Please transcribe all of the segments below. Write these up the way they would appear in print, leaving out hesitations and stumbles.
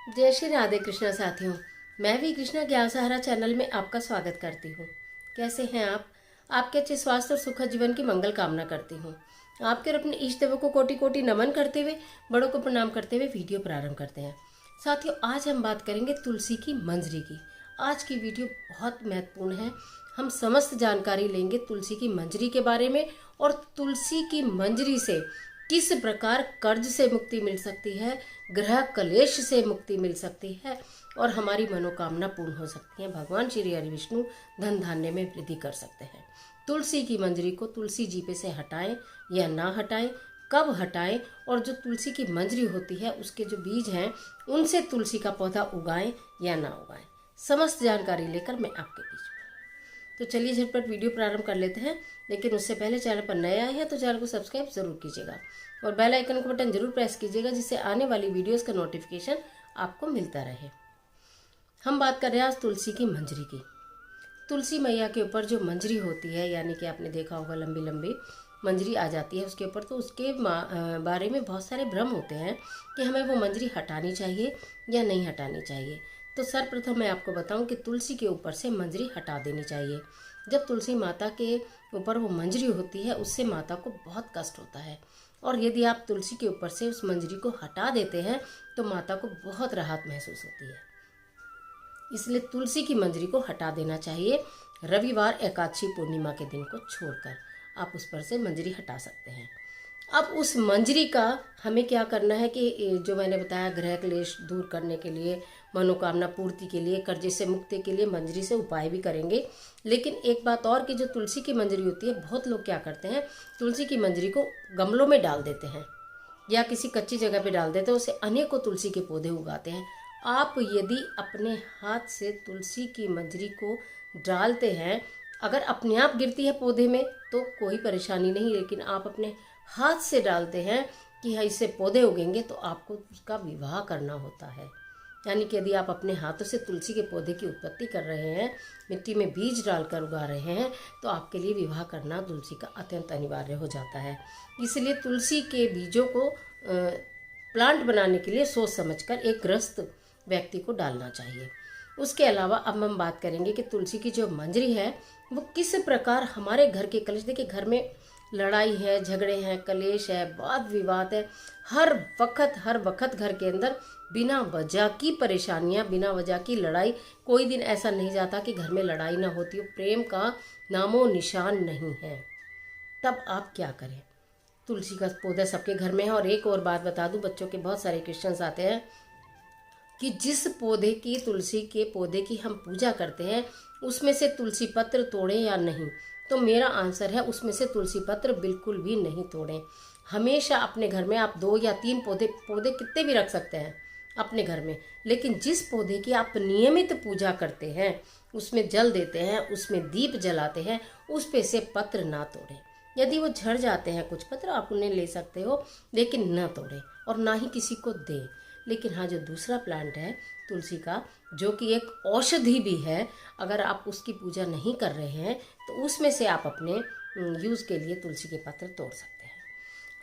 जय श्री राधे कृष्णा साथियों। मैं भी कृष्णा ज्ञान सहारा चैनल में आपका स्वागत करती हूँ। कैसे हैं आप? आपके अच्छे स्वास्थ्य और सुखद जीवन की मंगल कामना करती हूँ। आपके और अपने इष्ट देवों को कोटि कोटि नमन करते हुए, बड़ों को प्रणाम करते हुए वीडियो प्रारंभ करते हैं। साथियों, आज हम बात करेंगे तुलसी की मंजरी की। आज की वीडियो बहुत महत्वपूर्ण है। हम समस्त जानकारी लेंगे तुलसी की मंजरी के बारे में और तुलसी की मंजरी से किस प्रकार कर्ज से मुक्ति मिल सकती है, ग्रह कलेश से मुक्ति मिल सकती है और हमारी मनोकामना पूर्ण हो सकती है। भगवान श्री हरि विष्णु धन धान्य में वृद्धि कर सकते हैं। तुलसी की मंजरी को तुलसी जीपे से हटाएं या ना हटाएं, कब हटाएं, और जो तुलसी की मंजरी होती है उसके जो बीज हैं उनसे तुलसी का पौधा उगाएं या ना उगाएं, समस्त जानकारी लेकर मैं आपके बीच में। तो चलिए झटपट वीडियो प्रारंभ कर लेते हैं। लेकिन उससे पहले चैनल पर नए आए हैं तो चैनल को सब्सक्राइब जरूर कीजिएगा और बेल आइकन का बटन जरूर प्रेस कीजिएगा, जिससे आने वाली वीडियोस का नोटिफिकेशन आपको मिलता रहे। हम बात कर रहे हैं आज तुलसी की मंजरी की। तुलसी मैया के ऊपर जो मंजरी होती है, यानी कि आपने देखा होगा लंबी लंबी मंजरी आ जाती है उसके ऊपर, तो उसके बारे में बहुत सारे भ्रम होते हैं कि हमें वो मंजरी हटानी चाहिए या नहीं हटानी चाहिए। तो सर्वप्रथम मैं आपको बताऊं कि तुलसी के ऊपर से मंजरी हटा देनी चाहिए। जब तुलसी माता के ऊपर वो मंजरी होती है उससे माता को बहुत कष्ट होता है, और यदि आप तुलसी के ऊपर से उस मंजरी को हटा देते हैं तो माता को बहुत राहत महसूस होती है। इसलिए तुलसी की मंजरी को हटा देना चाहिए। रविवार, एकादशी, पूर्णिमा के दिन को छोड़कर आप उस पर से मंजरी हटा सकते हैं। अब उस मंजरी का हमें क्या करना है कि जो मैंने बताया, ग्रह क्लेश दूर करने के लिए, मनोकामना पूर्ति के लिए, कर्जे से मुक्ति के लिए मंजरी से उपाय भी करेंगे। लेकिन एक बात और कि जो तुलसी की मंजरी होती है, बहुत लोग क्या करते हैं, तुलसी की मंजरी को गमलों में डाल देते हैं या किसी कच्ची जगह पे डाल देते हैं, उससे अनेकों तुलसी के पौधे उगाते हैं। आप यदि अपने हाथ से तुलसी की मंजरी को डालते हैं, अगर अपने आप गिरती है पौधे में तो कोई परेशानी नहीं, लेकिन आप अपने हाथ से डालते हैं कि इससे पौधे उगेंगे, तो आपको उसका विवाह करना होता है। यानी कि यदि आप अपने हाथों से तुलसी के पौधे की उत्पत्ति कर रहे हैं, मिट्टी में बीज डालकर उगा रहे हैं, तो आपके लिए विवाह करना तुलसी का अत्यंत अनिवार्य हो जाता है। इसलिए तुलसी के बीजों को प्लांट बनाने के लिए सोच समझकर एक ग्रस्त व्यक्ति को डालना चाहिए। उसके अलावा अब हम बात करेंगे कि तुलसी की जो मंजरी है वो किस प्रकार हमारे घर के कलेश, देखिए घर में लड़ाई है, झगड़े हैं, कलेश है, वाद विवाद है, हर वक्त घर के अंदर बिना वजह की परेशानियां, बिना वजह की लड़ाई। कोई दिन ऐसा नहीं जाता कि घर में लड़ाई ना होती हो, प्रेम का नामो निशान नहीं है। तब आप क्या करें? तुलसी का पौधा सबके घर में है। और एक और बात बता दूं, बच्चों के बहुत सारे क्वेश्चंस आते हैं कि जिस पौधे की, तुलसी के पौधे की हम पूजा करते हैं उसमें से तुलसी पत्र तोड़ें या नहीं। तो मेरा आंसर है उसमें से तुलसी पत्र बिल्कुल भी नहीं तोड़ें। हमेशा अपने घर में आप 2 या 3 पौधे कितने भी रख सकते हैं अपने घर में, लेकिन जिस पौधे की आप नियमित पूजा करते हैं, उसमें जल देते हैं, उसमें दीप जलाते हैं, उस पे से पत्र ना तोड़ें। यदि वो झड़ जाते हैं कुछ पत्र, आप उन्हें ले सकते हो, लेकिन न तोड़ें और ना ही किसी को दें। लेकिन हाँ, जो दूसरा प्लांट है तुलसी का, जो कि एक औषधि भी है, अगर आप उसकी पूजा नहीं कर रहे हैं तो उसमें से आप अपने यूज़ के लिए तुलसी के पत्र तोड़ सकते हैं।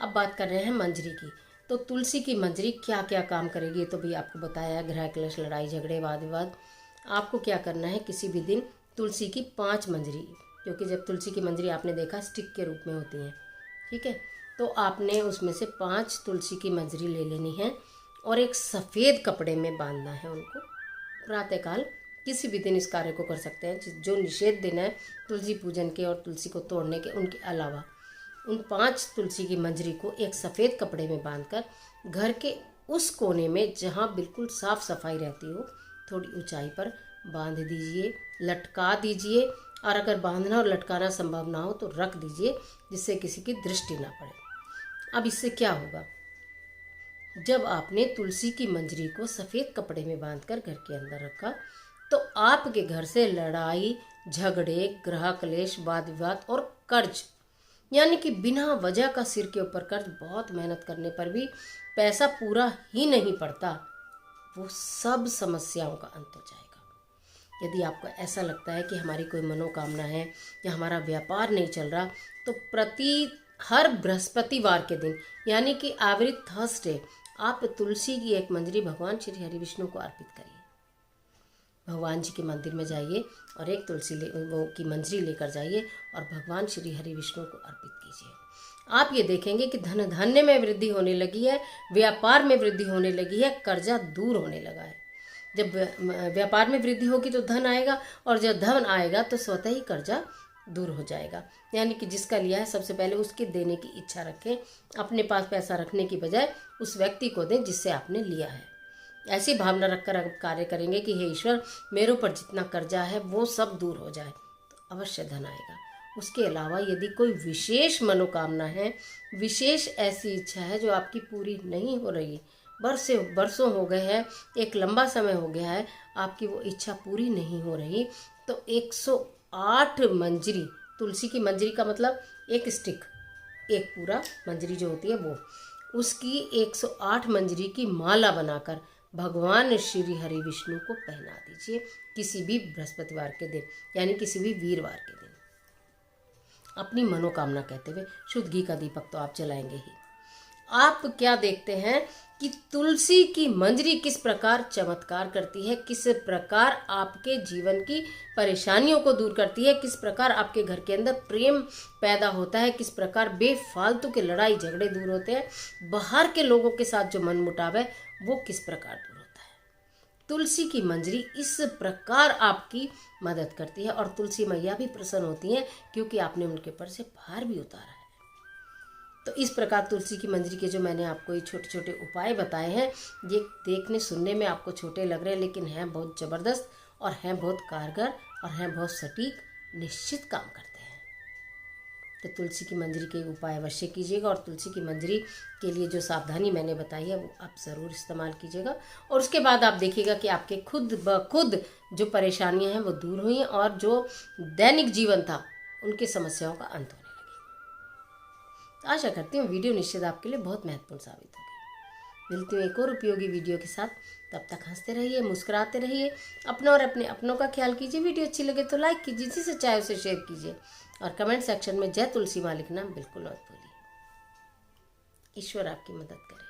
अब बात कर रहे हैं मंजरी की। तो तुलसी की मंजरी क्या क्या काम करेगी, तो भी आपको बताया, गृह क्लेश, लड़ाई झगड़े, वाद विवाद। आपको क्या करना है, किसी भी दिन तुलसी की 5 मंजरी, क्योंकि जब तुलसी की मंजरी आपने देखा स्टिक के रूप में होती हैं, ठीक है, तो आपने उसमें से 5 तुलसी की मंजरी ले लेनी है और एक सफ़ेद कपड़े में बांधना है उनको। प्रातःकाल किसी भी दिन इस कार्य को कर सकते हैं। जो निषेध दिन है तुलसी पूजन के और तुलसी को तोड़ने के, उनके अलावा उन 5 तुलसी की मंजरी को एक सफ़ेद कपड़े में बांधकर घर के उस कोने में जहाँ बिल्कुल साफ सफाई रहती हो, थोड़ी ऊंचाई पर बांध दीजिए, लटका दीजिए। और अगर बांधना और लटकाना संभव ना हो तो रख दीजिए, जिससे किसी की दृष्टि ना पड़े। अब इससे क्या होगा, जब आपने तुलसी की मंजरी को सफ़ेद कपड़े में बांधकर घर के अंदर रखा, तो आपके घर से लड़ाई झगड़े, ग्रह क्लेश, वाद विवाद और कर्ज, यानी कि बिना वजह का सिर के ऊपर कर्ज, बहुत मेहनत करने पर भी पैसा पूरा ही नहीं पड़ता, वो सब समस्याओं का अंत हो जाएगा। यदि आपको ऐसा लगता है कि हमारी कोई मनोकामना है या हमारा व्यापार नहीं चल रहा, तो हर बृहस्पतिवार के दिन, यानी कि एवरी थर्सडे, आप तुलसी की एक मंजरी भगवान श्री हरि विष्णु को अर्पित करिए। भगवान जी के मंदिर में जाइए और एक तुलसी वो की मंजरी लेकर जाइए और भगवान श्री हरि विष्णु को अर्पित कीजिए। आप ये देखेंगे कि धन धान्य में वृद्धि होने लगी है, व्यापार में वृद्धि होने लगी है, कर्जा दूर होने लगा है। जब व्यापार में वृद्धि होगी तो धन आएगा, और जब धन आएगा तो स्वतः ही कर्जा दूर हो जाएगा। यानी कि जिसका लिया है सबसे पहले उसके देने की इच्छा रखें। अपने पास पैसा रखने की बजाय उस व्यक्ति को दें जिससे आपने लिया है। ऐसी भावना रखकर कार्य करेंगे कि हे ईश्वर, मेरे ऊपर जितना कर्जा है वो सब दूर हो जाए, तो अवश्य धन आएगा। उसके अलावा यदि कोई विशेष मनोकामना है, विशेष ऐसी इच्छा है जो आपकी पूरी नहीं हो रही, बरसों हो गए हैं, एक लंबा समय हो गया है, आपकी वो इच्छा पूरी नहीं हो रही, तो 108 मंजरी, तुलसी की मंजरी का मतलब एक स्टिक, एक पूरा मंजरी जो होती है वो, उसकी 108 मंजरी की माला बनाकर भगवान श्री हरि विष्णु को पहना दीजिए किसी भी बृहस्पतिवार के दिन, यानी किसी भी वीरवार के दिन, अपनी मनोकामना कहते हुए। शुद्ध घी का दीपक तो आप जलाएंगे ही। आप क्या देखते हैं कि तुलसी की मंजरी किस प्रकार चमत्कार करती है, किस प्रकार आपके जीवन की परेशानियों को दूर करती है, किस प्रकार आपके घर के अंदर प्रेम पैदा होता है, किस प्रकार बेफालतू के लड़ाई झगड़े दूर होते हैं, बाहर के लोगों के साथ जो मनमुटाव है वो किस प्रकार दूर होता है। तुलसी की मंजरी इस प्रकार आपकी मदद करती है, और तुलसी मैया भी प्रसन्न होती हैं क्योंकि आपने उनके ऊपर से भार भी उतारा है। तो इस प्रकार तुलसी की मंजरी के जो मैंने आपको ये छोटे छोटे उपाय बताए हैं, ये देखने सुनने में आपको छोटे लग रहे हैं, लेकिन हैं बहुत ज़बरदस्त और हैं बहुत कारगर और हैं बहुत सटीक, निश्चित काम करते हैं। तो तुलसी की मंजरी के उपाय अवश्य कीजिएगा, और तुलसी की मंजरी के लिए जो सावधानी मैंने बताई है वो आप ज़रूर इस्तेमाल कीजिएगा, और उसके बाद आप देखिएगा कि आपके खुद ब खुद जो परेशानियां हैं वो दूर हुई हैं, और जो दैनिक जीवन था उनकी समस्याओं का अंत होने लगे। आशा करती हूँ वीडियो निश्चित आपके लिए बहुत महत्वपूर्ण साबित होगी। मिलती हूँ एक और उपयोगी वीडियो के साथ, तब तक हंसते रहिए, मुस्कुराते रहिए, अपना और अपने अपनों का ख्याल कीजिए। वीडियो अच्छी लगे तो लाइक कीजिए, जिसे चाहे उसे शेयर कीजिए, और कमेंट सेक्शन में जय तुलसी माँ लिखना बिल्कुल मत भूलिए। ईश्वर आपकी मदद करे।